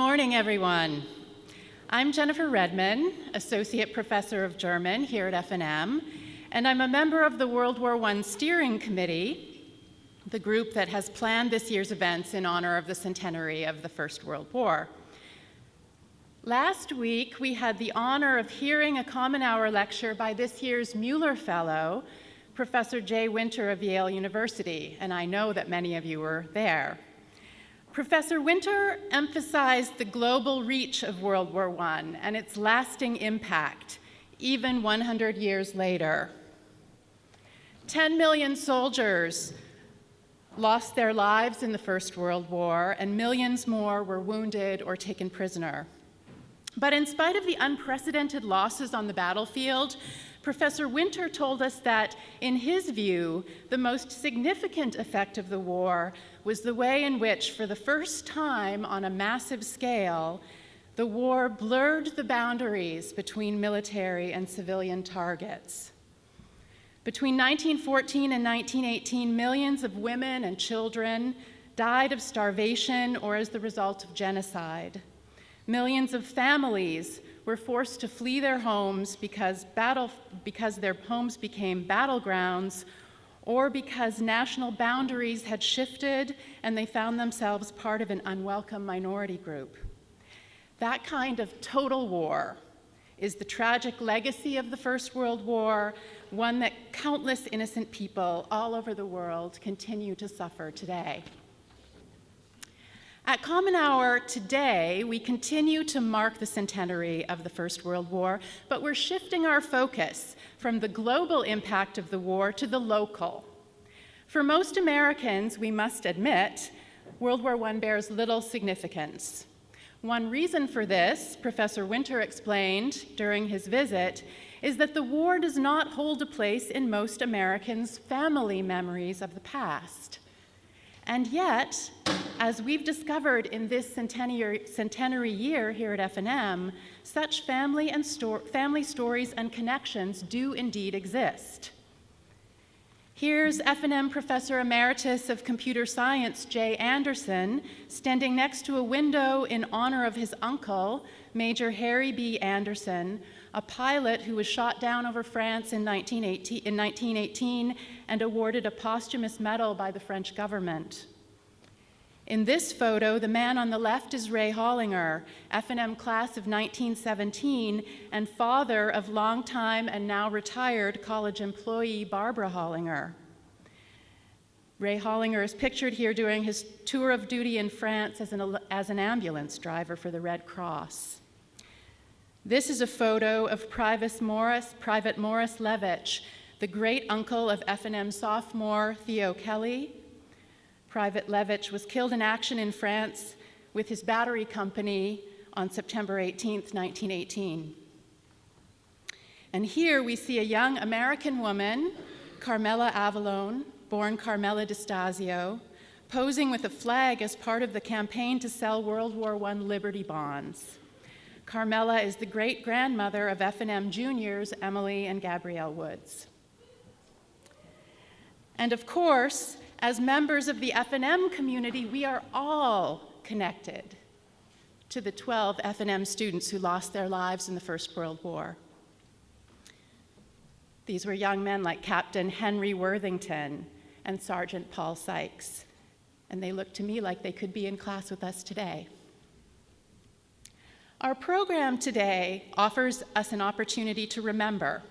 morning, everyone. I'm Jennifer Redman, Associate Professor of German here at FNM, and I'm a member of the World War I Steering Committee, the group that has planned this year's events in honor of the centenary of the First World War. Last week, we had the honor of hearing a Common Hour lecture by this year's Mueller Fellow, Professor Jay Winter of Yale University, and I know that many of you were there. Professor Winter emphasized the global reach of World War I and its lasting impact, even 100 years later. 10 million soldiers lost their lives in the First World War, and millions more were wounded or taken prisoner. But in spite of the unprecedented losses on the battlefield, Professor Winter told us that, in his view, the most significant effect of the war was the way in which, for the first time on a massive scale, the war blurred the boundaries between military and civilian targets. Between 1914 and 1918, millions of women and children died of starvation or as the result of genocide. Millions of families were forced to flee their homes because their homes became battlegrounds, or because national boundaries had shifted and they found themselves part of an unwelcome minority group. That kind of total war is the tragic legacy of the First World War, one that countless innocent people all over the world continue to suffer today. At Common Hour today, we continue to mark the centenary of the First World War, but we're shifting our focus from the global impact of the war to the local. For most Americans, we must admit, World War I bears little significance. One reason for this, Professor Winter explained during his visit, is that the war does not hold a place in most Americans' family memories of the past. And yet, as we've discovered in this centenary year here at FNM, such family stories and connections do indeed exist. Here's FNM Professor Emeritus of Computer Science, Jay Anderson, standing next to a window in honor of his uncle, Major Harry B. Anderson, a pilot who was shot down over France in 1918 and awarded a posthumous medal by the French government. In this photo, the man on the left is Ray Hollinger, FNM class of 1917 and father of longtime and now retired college employee Barbara Hollinger. Ray Hollinger is pictured here doing his tour of duty in France as an ambulance driver for the Red Cross. This is a photo of Private Morris Levitch, the great uncle of FNM sophomore Theo Kelly. Private Levitch was killed in action in France with his battery company on September 18, 1918. And here we see a young American woman, Carmela Avalone, born Carmela D'Estasio, posing with a flag as part of the campaign to sell World War I Liberty bonds. Carmela is the great-grandmother of FNM juniors Emily and Gabrielle Woods. And of course, as members of the FNM community, we are all connected to the 12 FNM students who lost their lives in the First World War. These were young men like Captain Henry Worthington and Sergeant Paul Sykes, and they look to me like they could be in class with us today. Our program today offers us an opportunity to remember.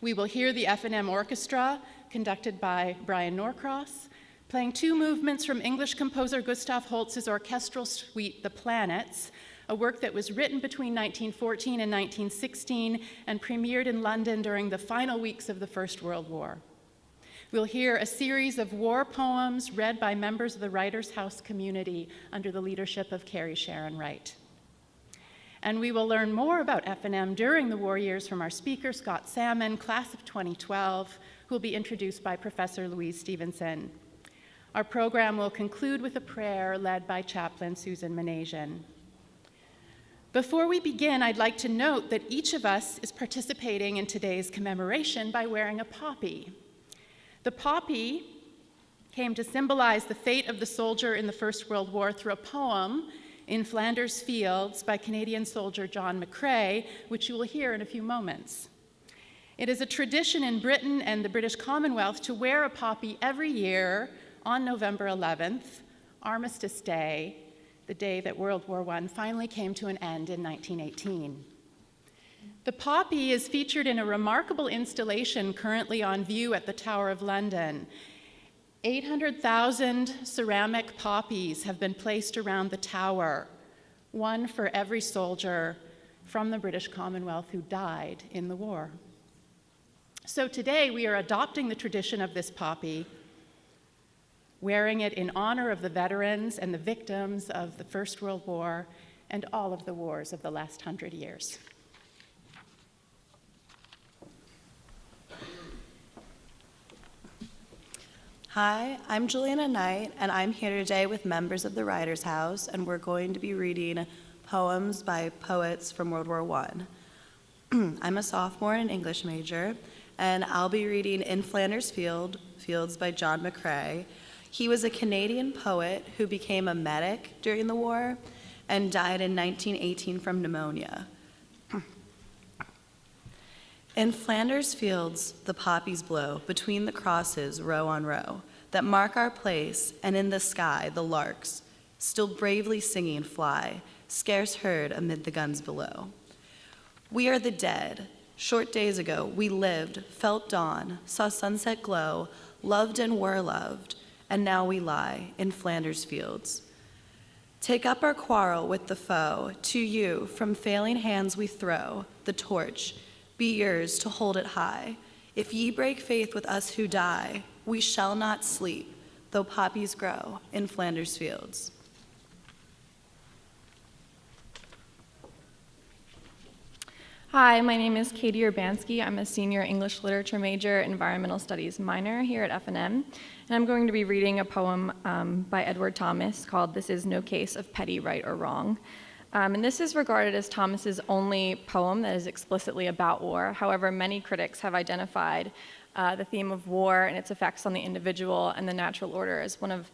We will hear the FNM Orchestra, conducted by Brian Norcross, playing two movements from English composer Gustav Holst's orchestral suite, The Planets, a work that was written between 1914 and 1916 and premiered in London during the final weeks of the First World War. We'll hear a series of war poems read by members of the Writers' House community under the leadership of Carrie Sharon Wright. And we will learn more about FNM during the war years from our speaker, Scott Salmon, class of 2012, who will be introduced by Professor Louise Stevenson. Our program will conclude with a prayer led by Chaplain Susan Manasian. Before we begin, I'd like to note that each of us is participating in today's commemoration by wearing a poppy. The poppy came to symbolize the fate of the soldier in the First World War through a poem In Flanders Fields by Canadian soldier John McCrae, which you will hear in a few moments. It is a tradition in Britain and the British Commonwealth to wear a poppy every year on November 11th, Armistice Day, the day that World War I finally came to an end in 1918. The poppy is featured in a remarkable installation currently on view at the Tower of London. 800,000 ceramic poppies have been placed around the tower, one for every soldier from the British Commonwealth who died in the war. So today we are adopting the tradition of this poppy, wearing it in honor of the veterans and the victims of the First World War and all of the wars of the last 100 years. Hi, I'm Juliana Knight, and I'm here today with members of the Writers' House, and we're going to be reading poems by poets from World War I. I'm a sophomore and an English major, and I'll be reading In Flanders Fields by John McCrae. He was a Canadian poet who became a medic during the war and died in 1918 from pneumonia. In Flanders Fields, the poppies blow between the crosses, row on row, that mark our place, and in the sky, the larks, still bravely singing, fly, scarce heard amid the guns below. We are the dead. Short days ago, we lived, felt dawn, saw sunset glow, loved and were loved, and now we lie in Flanders Fields. Take up our quarrel with the foe. To you, from failing hands we throw the torch. Be yours to hold it high. If ye break faith with us who die, we shall not sleep, though poppies grow in Flanders Fields. Hi, my name is Katie Urbanski. I'm a senior English literature major, environmental studies minor here at F&M, and I'm going to be reading a poem by Edward Thomas called This Is No Case of Petty Right or Wrong. And this is regarded as Thomas's only poem that is explicitly about war. However, many critics have identified the theme of war and its effects on the individual and the natural order as one of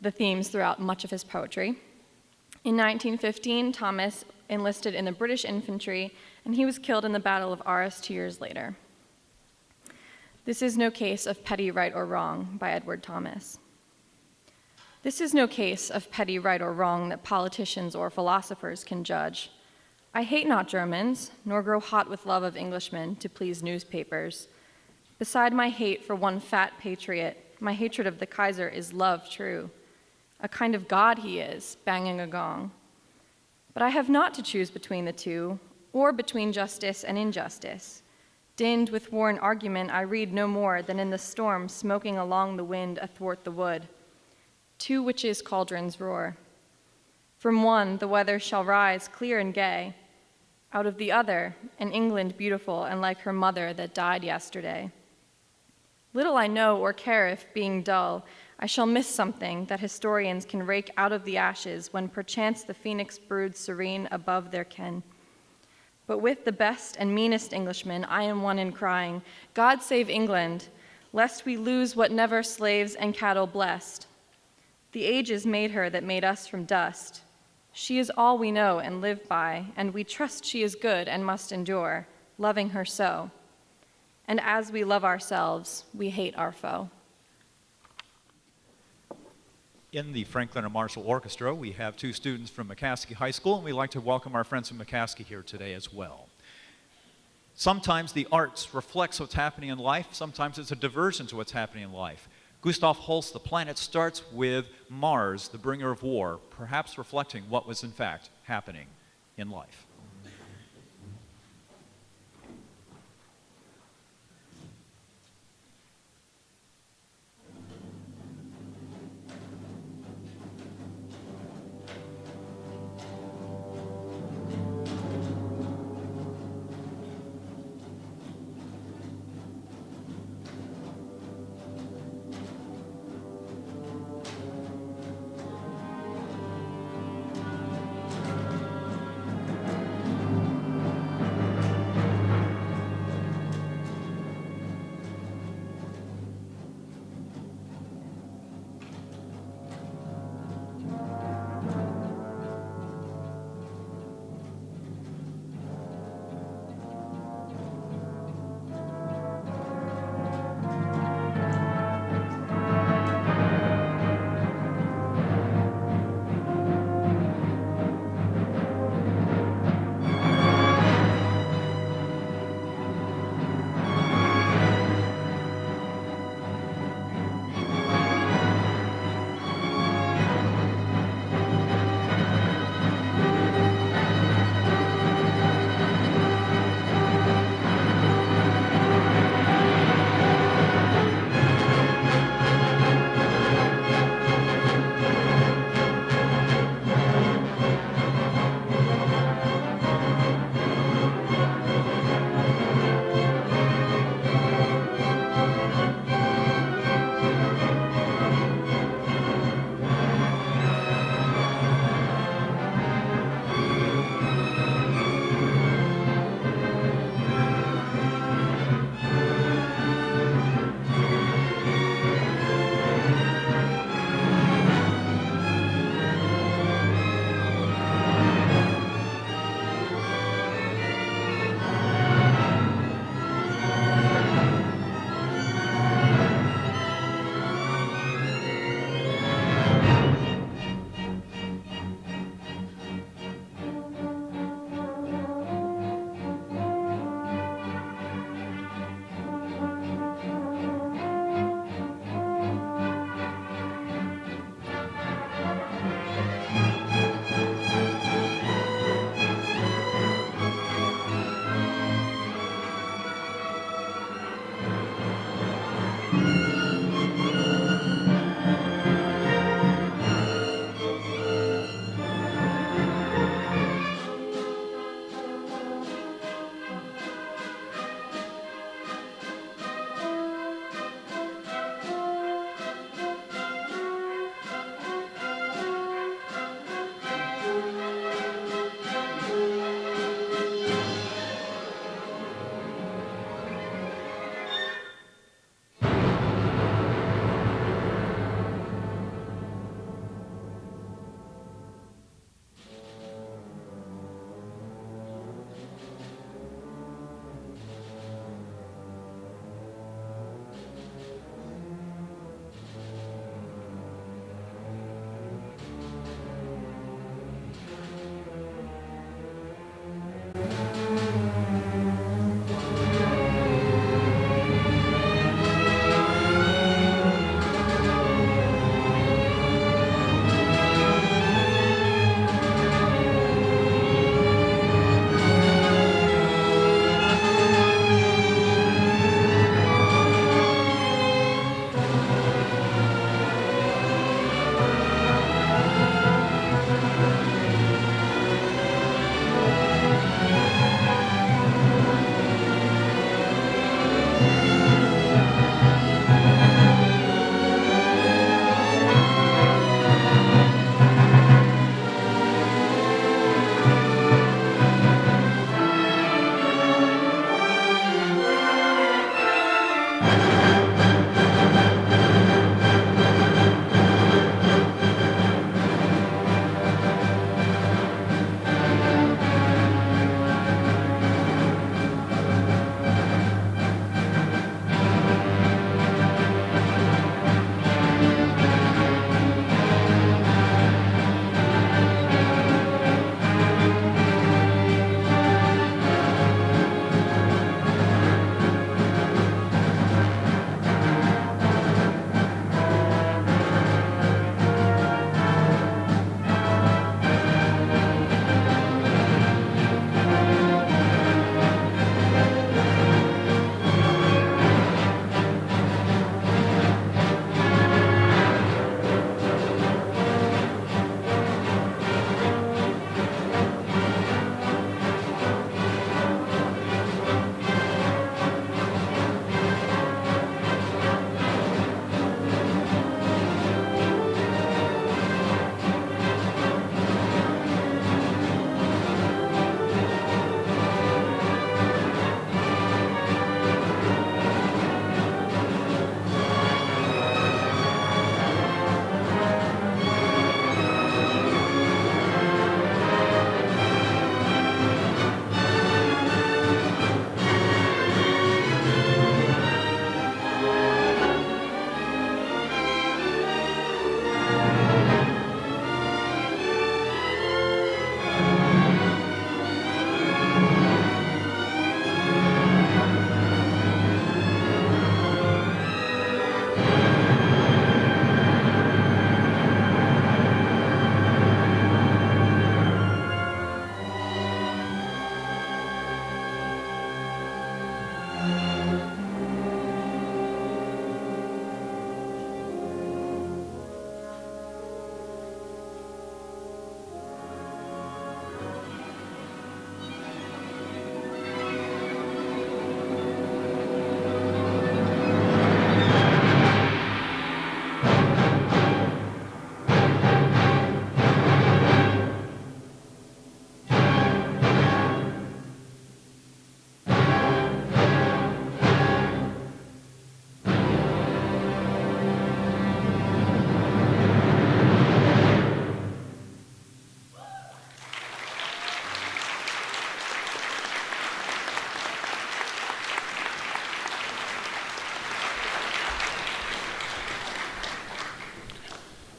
the themes throughout much of his poetry. In 1915, Thomas enlisted in the British infantry, and he was killed in the Battle of Arras 2 years later. This is no case of petty right or wrong by Edward Thomas. This is no case of petty right or wrong that politicians or philosophers can judge. I hate not Germans, nor grow hot with love of Englishmen to please newspapers. Beside my hate for one fat patriot, my hatred of the Kaiser is love true. A kind of god he is, banging a gong. But I have not to choose between the two, or between justice and injustice. Dinned with war and argument, I read no more than in the storm smoking along the wind athwart the wood. Two witches' cauldrons roar. From one the weather shall rise clear and gay. Out of the other, an England beautiful and like her mother that died yesterday. Little I know or care if, being dull, I shall miss something that historians can rake out of the ashes when perchance the phoenix broods serene above their ken. But with the best and meanest Englishmen, I am one in crying, God save England, lest we lose what never slaves and cattle blessed. The ages made her that made us from dust. She is all we know and live by, and we trust she is good and must endure, loving her so. And as we love ourselves, we hate our foe. In the Franklin and Marshall Orchestra, we have two students from McCaskey High School, and we'd like to welcome our friends from McCaskey here today as well. Sometimes the arts reflects what's happening in life. Sometimes it's a diversion to what's happening in life. Gustav Holst's The Planet starts with Mars, the bringer of war, perhaps reflecting what was in fact happening in life.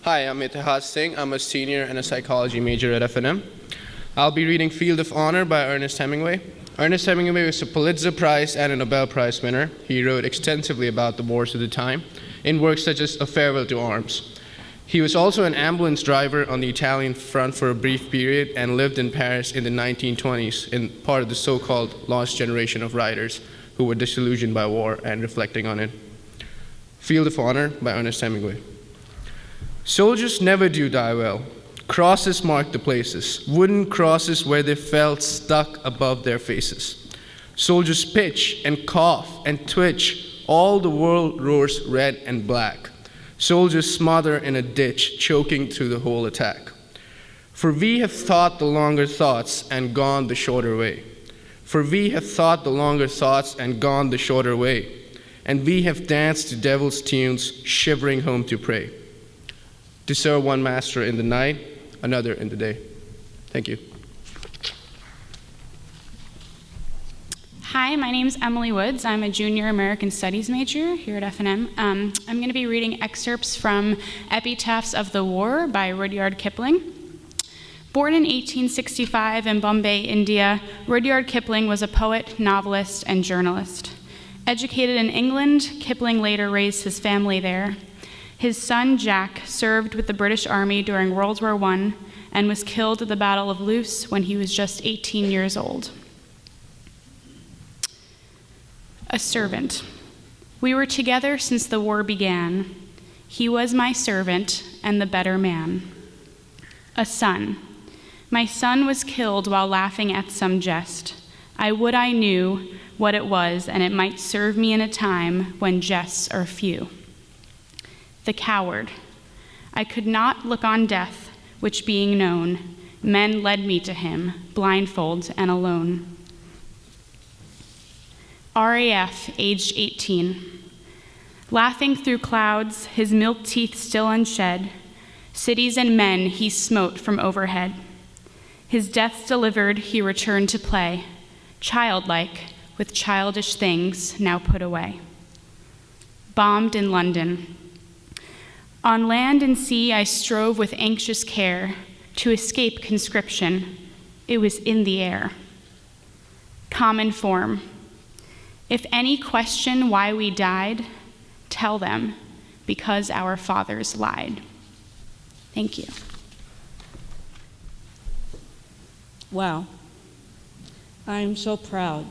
Hi, I'm Itihad Singh. I'm a senior and a psychology major at FNM. I'll be reading Field of Honor by Ernest Hemingway. Ernest Hemingway was a Pulitzer Prize and a Nobel Prize winner. He wrote extensively about the wars of the time in works such as A Farewell to Arms. He was also an ambulance driver on the Italian front for a brief period and lived in Paris in the 1920s in part of the so-called lost generation of writers who were disillusioned by war and reflecting on it. Field of Honor by Ernest Hemingway. Soldiers never do die well. Crosses mark the places, wooden crosses where they felt stuck above their faces. Soldiers pitch and cough and twitch, all the world roars red and black. Soldiers smother in a ditch, choking through the whole attack. For we have thought the longer thoughts and gone the shorter way. For we have thought the longer thoughts and gone the shorter way. And we have danced to devil's tunes, shivering home to pray. To serve one master in the night, another in the day. Thank you. Hi, my name is Emily Woods. I'm a junior American Studies major here at FNM. I'm going to be reading excerpts from Epitaphs of the War by Rudyard Kipling. Born in 1865 in Bombay, India, Rudyard Kipling was a poet, novelist, and journalist. Educated in England, Kipling later raised his family there. His son, Jack, served with the British Army during World War I and was killed at the Battle of Loos when he was just 18 years old. A servant. We were together since the war began. He was my servant and the better man. A son. My son was killed while laughing at some jest. I would I knew what it was, and it might serve me in a time when jests are few. The coward. I could not look on death, which being known, men led me to him, blindfold and alone. RAF, aged 18. Laughing through clouds, his milk teeth still unshed, cities and men he smote from overhead. His death delivered, he returned to play, childlike, with childish things now put away. Bombed in London. On land and sea I strove with anxious care to escape conscription. It was in the air. Common form. If any question why we died, tell them, because our fathers lied. Thank you. Wow. I'm so proud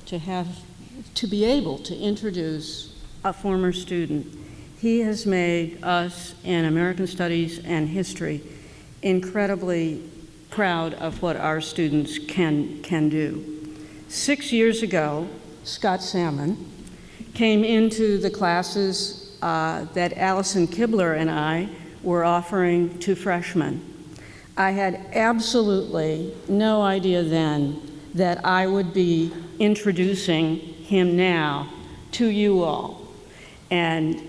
to be able to introduce a former student. He has made us in American Studies and History incredibly proud of what our students can do. 6 years ago, Scott Salmon came into the classes that Allison Kibler and I were offering to freshmen. I had absolutely no idea then that I would be introducing him now to you all. And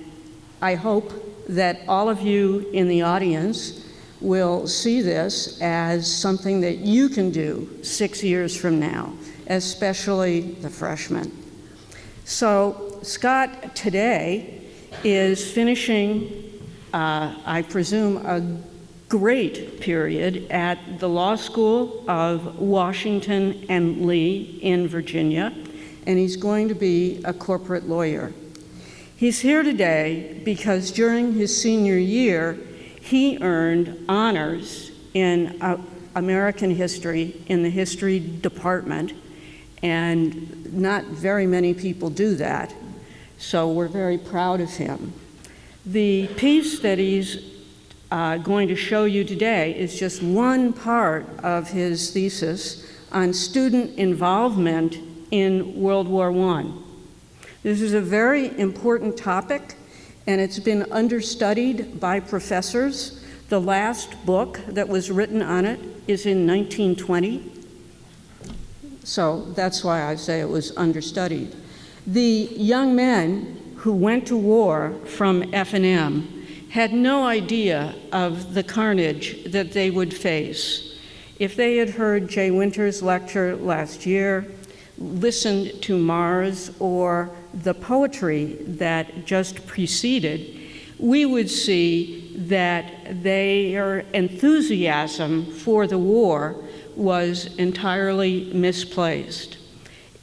I hope that all of you in the audience will see this as something that you can do 6 years from now, especially the freshmen. So Scott today is finishing, I presume, a great period at the Law School of Washington and Lee in Virginia, and he's going to be a corporate lawyer. He's here today because during his senior year, he earned honors in American history in the history department, and not very many people do that, so we're very proud of him. The piece that he's going to show you today is just one part of his thesis on student involvement in World War I. This is a very important topic, and it's been understudied by professors. The last book that was written on it is in 1920, so that's why I say it was understudied. The young men who went to war from F&M had no idea of the carnage that they would face. If they had heard Jay Winter's lecture last year, listened to Mars or the poetry that just preceded, we would see that their enthusiasm for the war was entirely misplaced.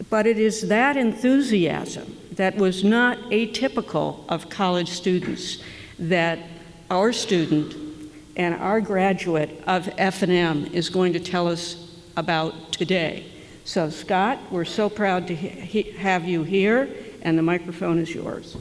But it is that enthusiasm that was not atypical of college students that our student and our graduate of F&M is going to tell us about today. So Scott, we're so proud to have you here, and the microphone is yours.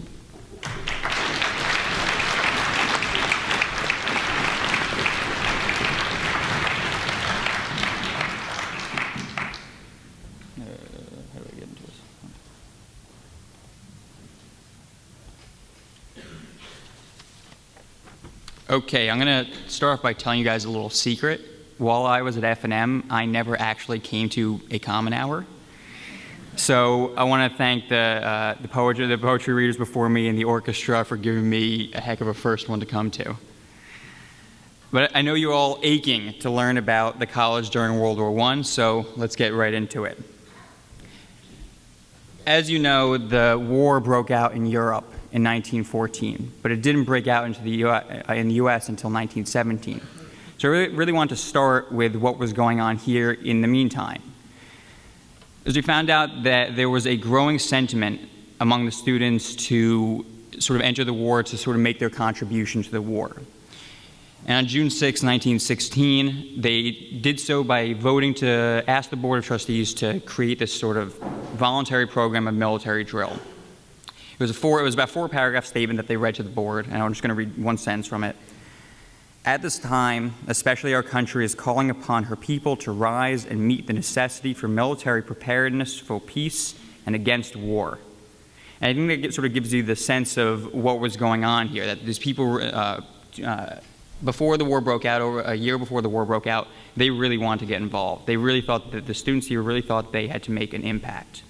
Okay, I'm going to start off by telling you guys a little secret. While I was at F&M, I never actually came to a Common Hour. So I want to thank the poetry readers before me and the orchestra for giving me a heck of a first one to come to. But I know you're all aching to learn about the college during World War I, so let's get right into it. As you know, the war broke out in Europe in 1914, but it didn't break out into in the U.S. until 1917. So I really wanted to start with what was going on here in the meantime. As we found out that there was a growing sentiment among the students to sort of enter the war, to sort of make their contribution to the war. And on June 6, 1916, they did so by voting to ask the Board of Trustees to create this sort of voluntary program of military drill. It was about a 4-paragraph statement that they read to the board, and I'm just going to read one sentence from it. At this time, especially our country is calling upon her people to rise and meet the necessity for military preparedness for peace and against war. And I think that sort of gives you the sense of what was going on here, that these people, before the war broke out, over a year before the war broke out, they really wanted to get involved. They really thought that the students here really thought they had to make an impact.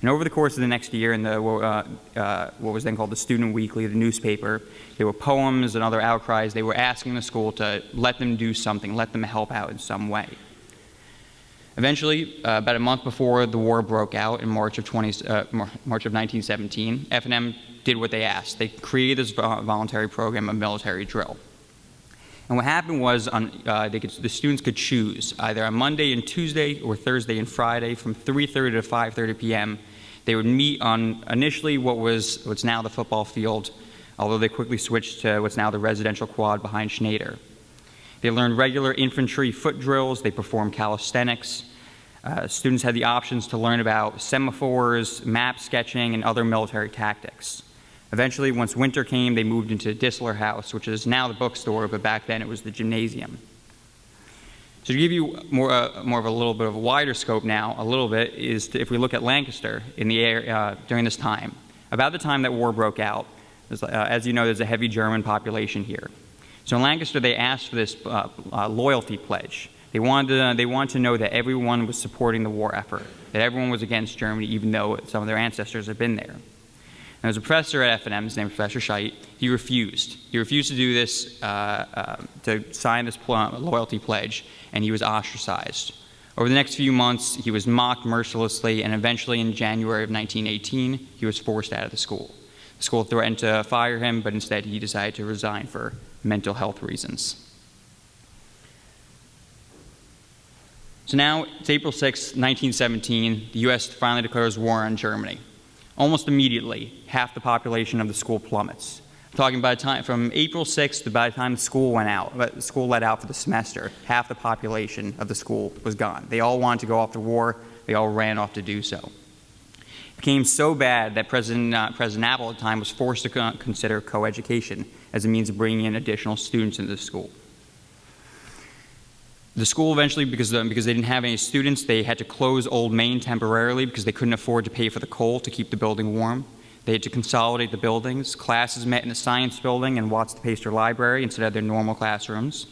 And over the course of the next year, in the, what was then called the Student Weekly, the newspaper, there were poems and other outcries. They were asking the school to let them do something, let them help out in some way. Eventually, about a month before the war broke out in March of 1917, F&M did what they asked. They created this voluntary program of military drill. And what happened was the students could choose either on Monday and Tuesday or Thursday and Friday from 3:30 to 5:30 p.m. They would meet on initially what's now the football field, although they quickly switched to what's now the residential quad behind Schneider. They learned regular infantry foot drills. They performed calisthenics. Students had the options to learn about semaphores, map sketching, and other military tactics. Eventually, once winter came, they moved into Disler House, which is now the bookstore, but back then it was the gymnasium. So to give you more of a little bit of a wider scope now, a little bit, is if we look at Lancaster in the area during this time. About the time that war broke out, as you know, there's a heavy German population here. So in Lancaster, they asked for this loyalty pledge. They wanted to know that everyone was supporting the war effort, that everyone was against Germany, even though some of their ancestors had been there. And there was a professor at F&M, his name was Professor Scheidt. He refused. He refused to do this, to sign this loyalty pledge, and he was ostracized. Over the next few months, he was mocked mercilessly, and eventually in January of 1918, he was forced out of the school. The school threatened to fire him, but instead he decided to resign for mental health reasons. So now, it's April 6, 1917. The U.S. finally declares war on Germany. Almost immediately, half the population of the school plummets. I'm talking by the time, from April 6th to by the time the school let out for the semester, half the population of the school was gone. They all wanted to go off to war. They all ran off to do so. It became so bad that President Apple at the time was forced to consider coeducation as a means of bringing in additional students into the school. The school eventually, because they didn't have any students, they had to close Old Main temporarily because they couldn't afford to pay for the coal to keep the building warm. They had to consolidate the buildings. Classes met in the science building and Watts Paster Library instead of their normal classrooms.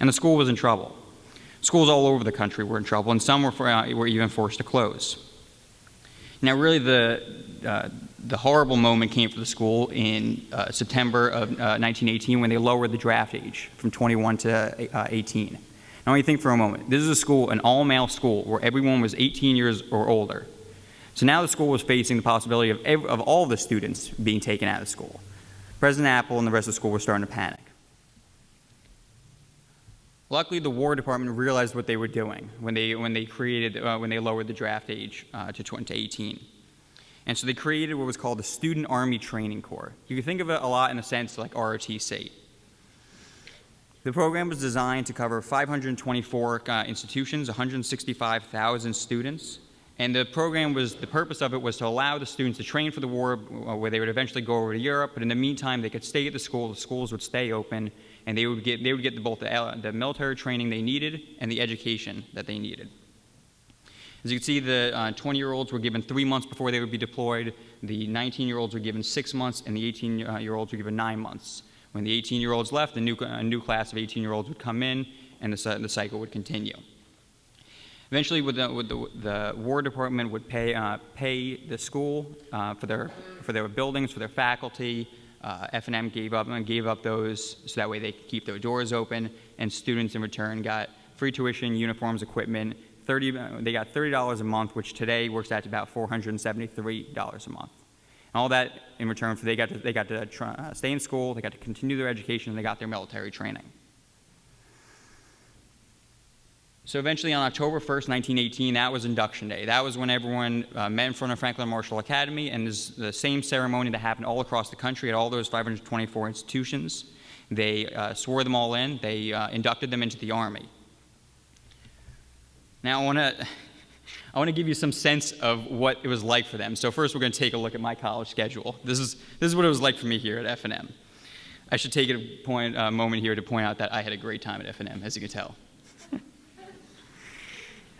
And the school was in trouble. Schools all over the country were in trouble, and some were even forced to close. Now, really, the horrible moment came for the school in September of 1918 when they lowered the draft age from 21 to 18. Now, you think for a moment. This is a school, an all-male school, where everyone was 18 years or older. So now the school was facing the possibility of all the students being taken out of school. President Apple and the rest of the school were starting to panic. Luckily, the War Department realized what they were doing when they lowered the draft age to 18. And so they created what was called the Student Army Training Corps. You can think of it a lot in the sense like ROTC. The program was designed to cover 524 institutions, 165,000 students, and the purpose of it was to allow the students to train for the war, where they would eventually go over to Europe, but in the meantime, they could stay at the school, the schools would stay open, and they would get both the military training they needed and the education that they needed. As you can see, the 20-year-olds were given 3 months before they would be deployed, the 19-year-olds were given 6 months, and the 18-year-olds were given 9 months. When the 18-year-olds left, a new class of 18-year-olds would come in, and the cycle would continue. Eventually, the War Department would pay the school for their buildings, for their faculty. F&M gave up those so that way they could keep their doors open, and students in return got free tuition, uniforms, equipment. They got $30 a month, which today works out to about $473 a month. And all that in return for they got to stay in school, they got to continue their education, and they got their military training. So eventually on October 1st, 1918, that was induction day. That was when everyone met in front of Franklin Marshall Academy, and this the same ceremony that happened all across the country at all those 524 institutions. They swore them all in. They inducted them into the Army. Now I want to give you some sense of what it was like for them. So first we're going to take a look at my college schedule. This is what it was like for me here at F&M. I should take a moment here to point out that I had a great time at F&M, as you can tell.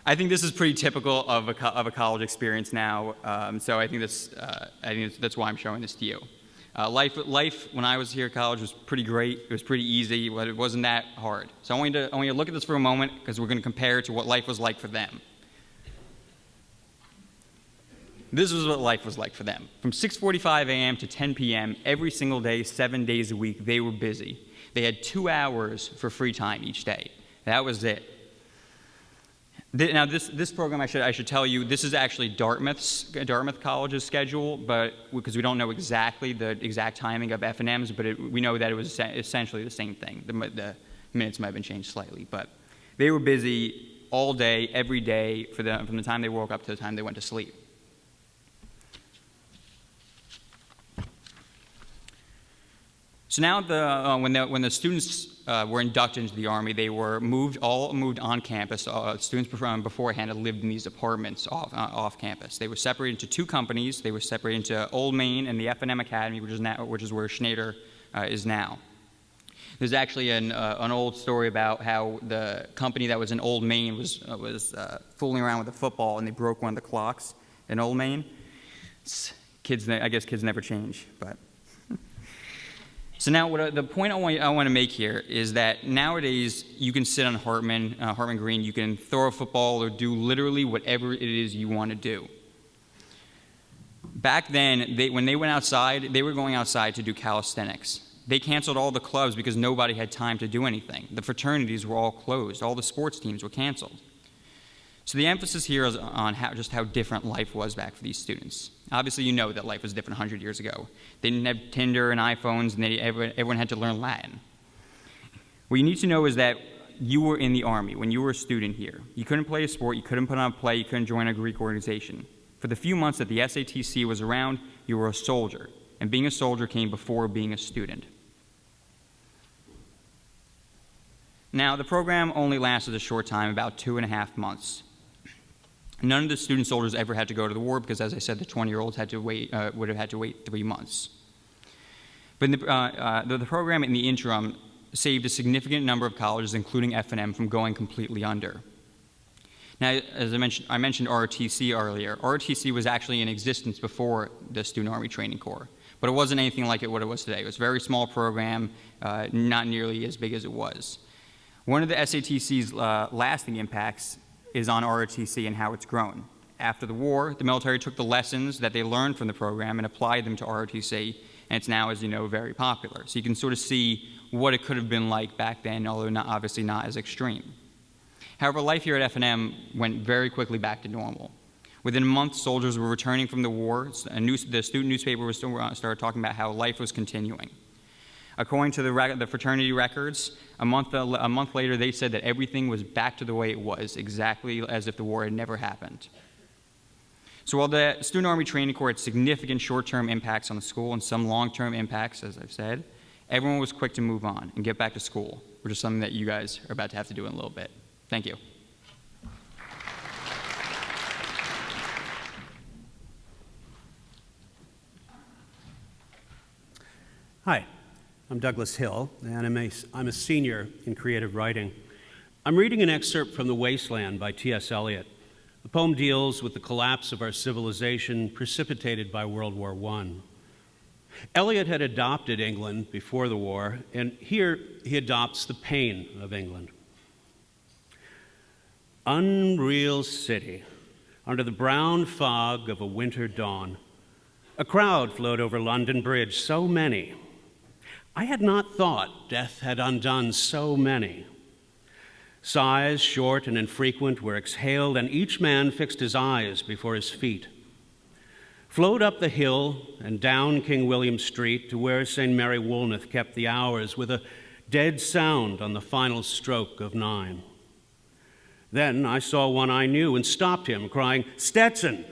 I think this is pretty typical of a college experience now, so I think that's why I'm showing this to you. Life when I was here at college was pretty great. It was pretty easy, but it wasn't that hard. So I want you to look at this for a moment because we're going to compare it to what life was like for them. This was what life was like for them. From 6:45 a.m. to 10 p.m. every single day, 7 days a week, they were busy. They had 2 hours for free time each day. That was it. Now, this program, I should tell you, this is actually Dartmouth College's schedule, but because we don't know exactly the exact timing of F&M's, but we know that it was essentially the same thing. The minutes might have been changed slightly, but they were busy all day, every day, from the time they woke up to the time they went to sleep. So now, when the students were inducted into the Army, they were all moved on campus. Students beforehand had lived in these apartments off campus. They were separated into 2 companies. They were separated into Old Main and the F&M Academy, which is where Schneider is now. There's actually an old story about how the company that was in Old Main was fooling around with a football and they broke one of the clocks in Old Main. I guess kids never change, but. So now the point I want to make here is that nowadays you can sit on Hartman Green, you can throw a football or do literally whatever it is you want to do. Back then, when they went outside, they were going outside to do calisthenics. They canceled all the clubs because nobody had time to do anything. The fraternities were all closed. All the sports teams were canceled. So the emphasis here is on just how different life was back for these students. Obviously, you know that life was different 100 years ago. They didn't have Tinder and iPhones, and everyone had to learn Latin. What you need to know is that you were in the Army when you were a student here. You couldn't play a sport, you couldn't put on a play, you couldn't join a Greek organization. For the few months that the SATC was around, you were a soldier, and being a soldier came before being a student. Now, the program only lasted a short time, about 2.5 months. None of the student soldiers ever had to go to the war because, as I said, the 20-year-olds would have had to wait 3 months. But the program in the interim saved a significant number of colleges, including F&M, from going completely under. Now, as I mentioned ROTC earlier. ROTC was actually in existence before the Student Army Training Corps, but it wasn't anything like what it was today. It was a very small program, not nearly as big as it was. One of the SATC's lasting impacts is on ROTC and how it's grown. After the war, the military took the lessons that they learned from the program and applied them to ROTC, and it's now, as you know, very popular. So you can sort of see what it could have been like back then, although obviously not as extreme. However, life here at F&M went very quickly back to normal. Within a month, soldiers were returning from the war. The student newspaper started talking about how life was continuing. According to the fraternity records, a month later, they said that everything was back to the way it was, exactly as if the war had never happened. So while the Student Army Training Corps had significant short-term impacts on the school and some long-term impacts, as I've said, everyone was quick to move on and get back to school, which is something that you guys are about to have to do in a little bit. Thank you. Hi. I'm Douglas Hill, and I'm a senior in creative writing. I'm reading an excerpt from The Wasteland by T.S. Eliot. The poem deals with the collapse of our civilization precipitated by World War I. Eliot had adopted England before the war, and here he adopts the pain of England. Unreal city, under the brown fog of a winter dawn. A crowd flowed over London Bridge, so many. I had not thought death had undone so many. Sighs, short and infrequent, were exhaled, and each man fixed his eyes before his feet. Flowed up the hill and down King William Street to where St. Mary Woolnoth kept the hours with a dead sound on the final stroke of 9. Then I saw one I knew and stopped him, crying, "Stetson,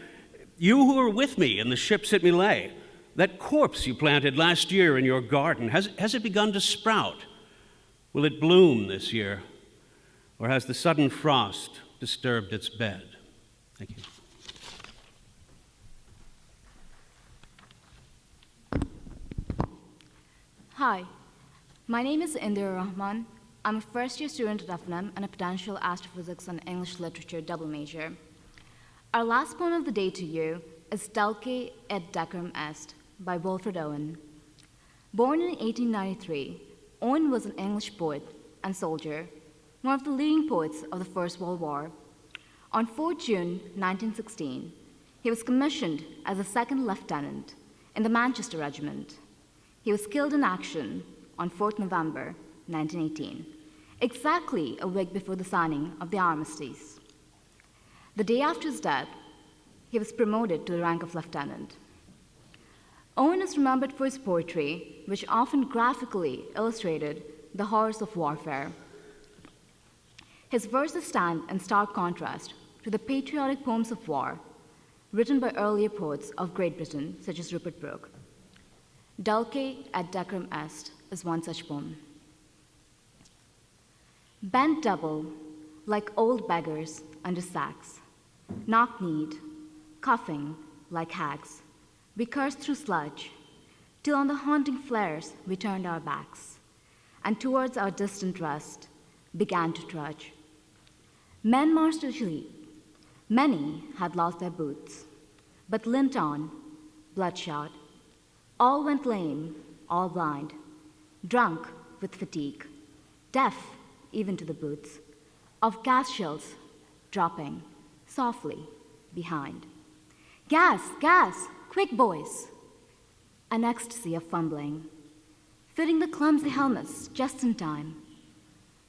you who were with me in the ships at Millet, that corpse you planted last year in your garden, has it begun to sprout? Will it bloom this year? Or has the sudden frost disturbed its bed?" Thank you. Hi, my name is Indira Rahman. I'm a first-year student at FNM and a potential astrophysics and English literature double major. Our last poem of the day to you is Dulce et Decorum Est by Wilfred Owen. Born in 1893, Owen was an English poet and soldier, one of the leading poets of the First World War. On 4 June 1916, he was commissioned as a second lieutenant in the Manchester Regiment. He was killed in action on 4th November 1918, exactly a week before the signing of the armistice. The day after his death, he was promoted to the rank of lieutenant. Owen is remembered for his poetry, which often graphically illustrated the horrors of warfare. His verses stand in stark contrast to the patriotic poems of war written by earlier poets of Great Britain, such as Rupert Brooke. Dulce et Decorum Est is one such poem. Bent double, like old beggars under sacks, knock-kneed, coughing like hags, we cursed through sludge, till on the haunting flares we turned our backs, and towards our distant rest began to trudge. Men marched to sleep. Many had lost their boots, but limped on, bloodshot. All went lame, all blind, drunk with fatigue, deaf even to the boots, of gas shells dropping softly behind. Gas, gas, quick boys! An ecstasy of fumbling, fitting the clumsy helmets just in time.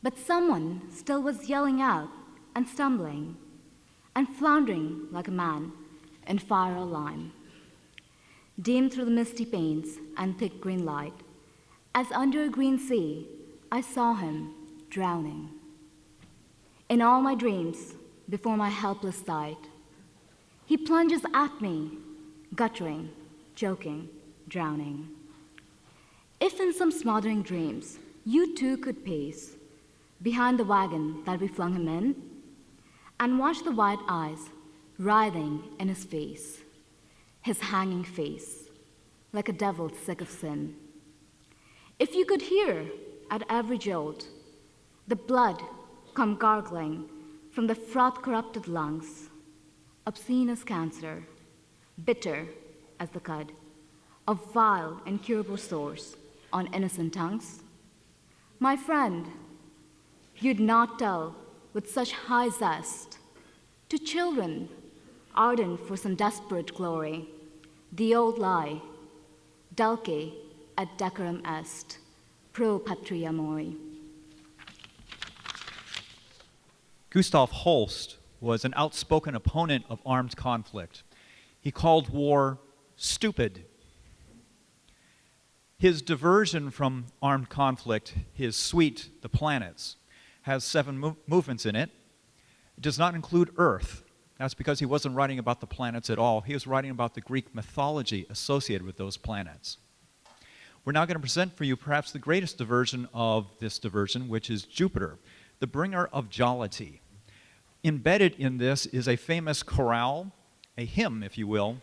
But someone still was yelling out and stumbling and floundering like a man in fire or lime. Dim through the misty panes and thick green light, as under a green sea, I saw him drowning. In all my dreams, before my helpless sight, he plunges at me, guttering, choking, drowning. If in some smothering dreams you too could pace behind the wagon that we flung him in, and watch the wide eyes writhing in his face, his hanging face, like a devil sick of sin. If you could hear at every jolt the blood come gargling from the froth-corrupted lungs, obscene as cancer, bitter as the cud of vile, incurable sores on innocent tongues, my friend, you'd not tell with such high zest to children ardent for some desperate glory, the old lie, dulce et decorum est, pro patria mori. Gustav Holst was an outspoken opponent of armed conflict. He called war stupid. His diversion from armed conflict, his suite, The Planets, has 7 movements in it. It does not include Earth. That's because he wasn't writing about the planets at all. He was writing about the Greek mythology associated with those planets. We're now going to present for you perhaps the greatest diversion of this diversion, which is Jupiter, the bringer of jollity. Embedded in this is a famous chorale, a hymn, if you will,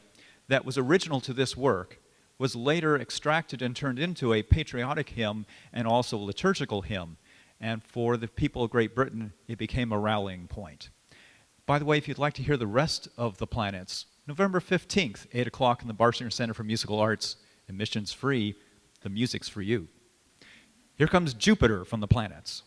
that was original to this work, was later extracted and turned into a patriotic hymn and also a liturgical hymn. And for the people of Great Britain, it became a rallying point. By the way, if you'd like to hear the rest of The Planets, November 15th, 8 o'clock in the Barsinger Center for Musical Arts, admissions free, the music's for you. Here comes Jupiter from The Planets.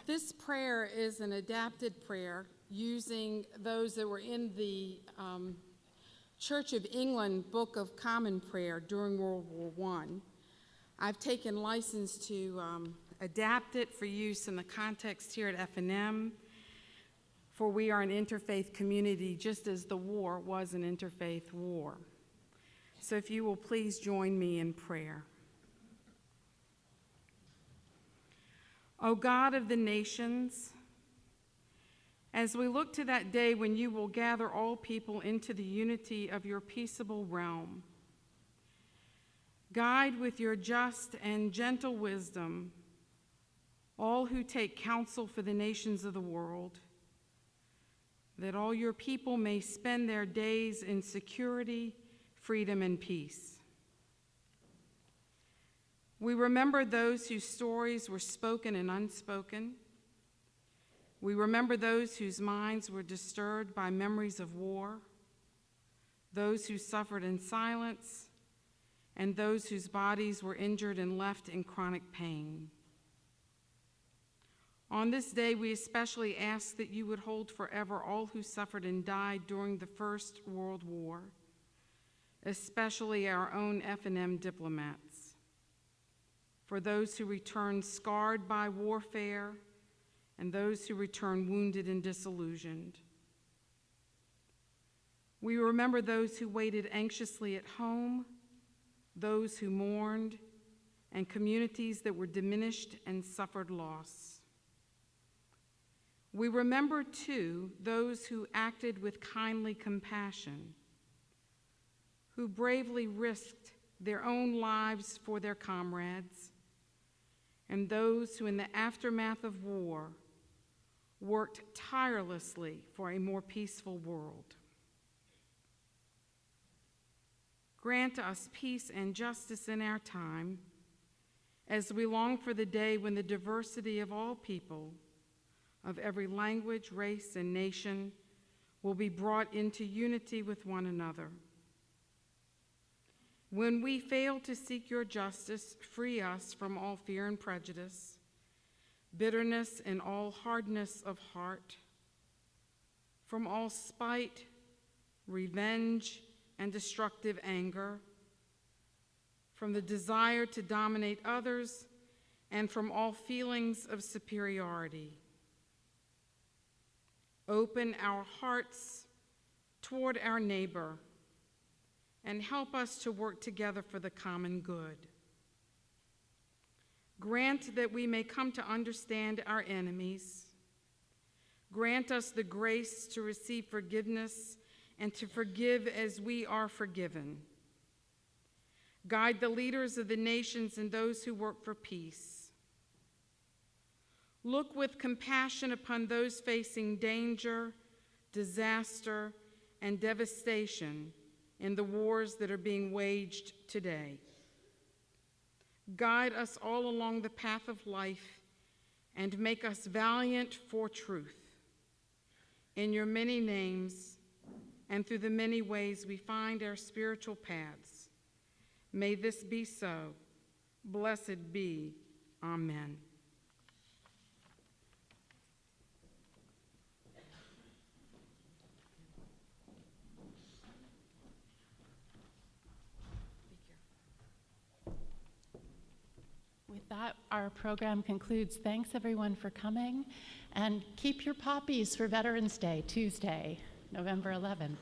This prayer is an adapted prayer using those that were in the Church of England Book of Common Prayer during World War I. I've taken license to adapt it for use in the context here at F&M, for we are an interfaith community just as the war was an interfaith war. So if you will please join me in prayer. O God of the nations, as we look to that day when you will gather all people into the unity of your peaceable realm, guide with your just and gentle wisdom all who take counsel for the nations of the world, that all your people may spend their days in security, freedom, and peace. We remember those whose stories were spoken and unspoken. We remember those whose minds were disturbed by memories of war, those who suffered in silence, and those whose bodies were injured and left in chronic pain. On this day, we especially ask that you would hold forever all who suffered and died during the First World War, especially our own F&M diplomats. For those who returned scarred by warfare, and those who returned wounded and disillusioned. We remember those who waited anxiously at home, those who mourned, and communities that were diminished and suffered loss. We remember, too, those who acted with kindly compassion, who bravely risked their own lives for their comrades, and those who in the aftermath of war worked tirelessly for a more peaceful world. Grant us peace and justice in our time as we long for the day when the diversity of all people, of every language, race, and nation will be brought into unity with one another. When we fail to seek your justice, free us from all fear and prejudice, bitterness and all hardness of heart, from all spite, revenge, and destructive anger, from the desire to dominate others, and from all feelings of superiority. Open our hearts toward our neighbor and help us to work together for the common good. Grant that we may come to understand our enemies. Grant us the grace to receive forgiveness and to forgive as we are forgiven. Guide the leaders of the nations and those who work for peace. Look with compassion upon those facing danger, disaster, and devastation in the wars that are being waged today. Guide us all along the path of life and make us valiant for truth. In your many names and through the many ways we find our spiritual paths, may this be so. Blessed be. Amen. With that, our program concludes. Thanks, everyone, for coming. And keep your poppies for Veterans Day, Tuesday, November 11th.